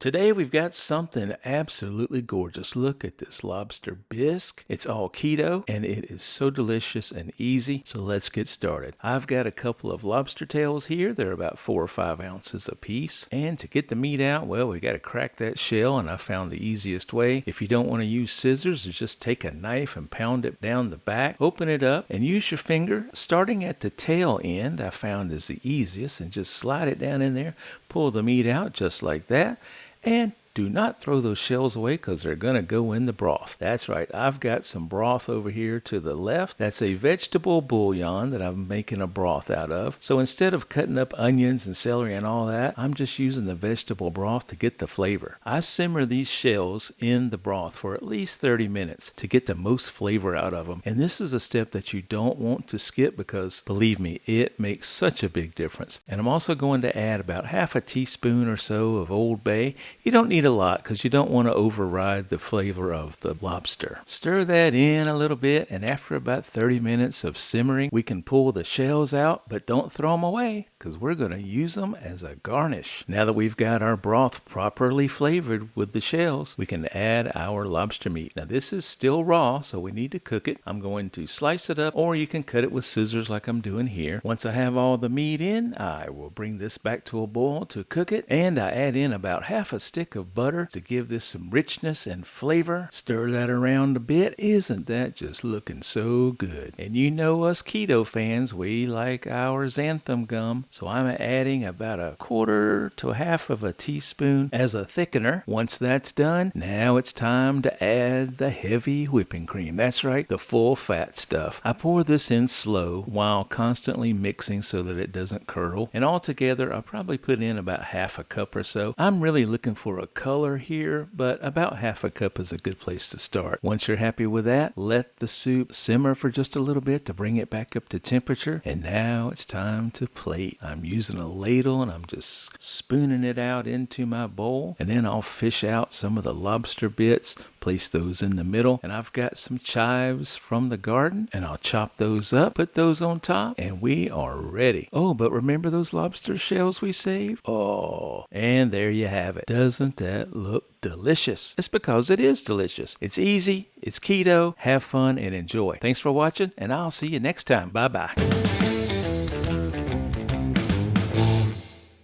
Today we've got something absolutely gorgeous. Look at this lobster bisque. It's all keto and it is so delicious and easy. So let's get started. I've got a couple of lobster tails here. They're about 4 or 5 ounces a piece. And to get the meat out, well, we got to crack that shell, and I found the easiest way. If you don't want to use scissors, is just take a knife and pound it down the back, open it up, and use your finger. Starting at the tail end, I found is the easiest, and just slide it down in there, pull the meat out just like that. And do not throw those shells away because they're going to go in the broth. That's right. I've got some broth over here to the left. That's a vegetable bouillon that I'm making a broth out of. So instead of cutting up onions and celery and all that, I'm just using the vegetable broth to get the flavor. I simmer these shells in the broth for at least 30 minutes to get the most flavor out of them. And this is a step that you don't want to skip because, believe me, it makes such a big difference. And I'm also going to add about half a teaspoon or so of Old Bay. You don't need a lot because you don't want to override the flavor of the lobster. Stir that in a little bit, and after about 30 minutes of simmering, we can pull the shells out, but don't throw them away because we're going to use them as a garnish. Now that we've got our broth properly flavored with the shells, we can add our lobster meat. Now this is still raw, so we need to cook it. I'm going to slice it up, or you can cut it with scissors like I'm doing here. Once I have all the meat in, I will bring this back to a boil to cook it, and I add in about half a stick of butter to give this some richness and flavor. Stir that around a bit. Isn't that just looking so good? And you know us keto fans, we like our xanthan gum. So I'm adding about 1/4 to 1/2 of a teaspoon as a thickener. Once that's done, now it's time to add the heavy whipping cream. That's right, the full fat stuff. I pour this in slow while constantly mixing so that it doesn't curdle. And altogether, I'll probably put in about 1/2 cup or so. I'm really looking for a color here, but about 1/2 cup is a good place to start. Once you're happy with that, let the soup simmer for just a little bit to bring it back up to temperature. And now it's time to plate. I'm using a ladle and I'm just spooning it out into my bowl. And then I'll fish out some of the lobster bits, place those in the middle. And I've got some chives from the garden and I'll chop those up, put those on top, and we are ready. Oh, but remember those lobster shells we saved? Oh, and there you have it. Doesn't that look delicious? It's because it is delicious. It's easy, it's keto, have fun, and enjoy. Thanks for watching, and I'll see you next time. Bye-bye.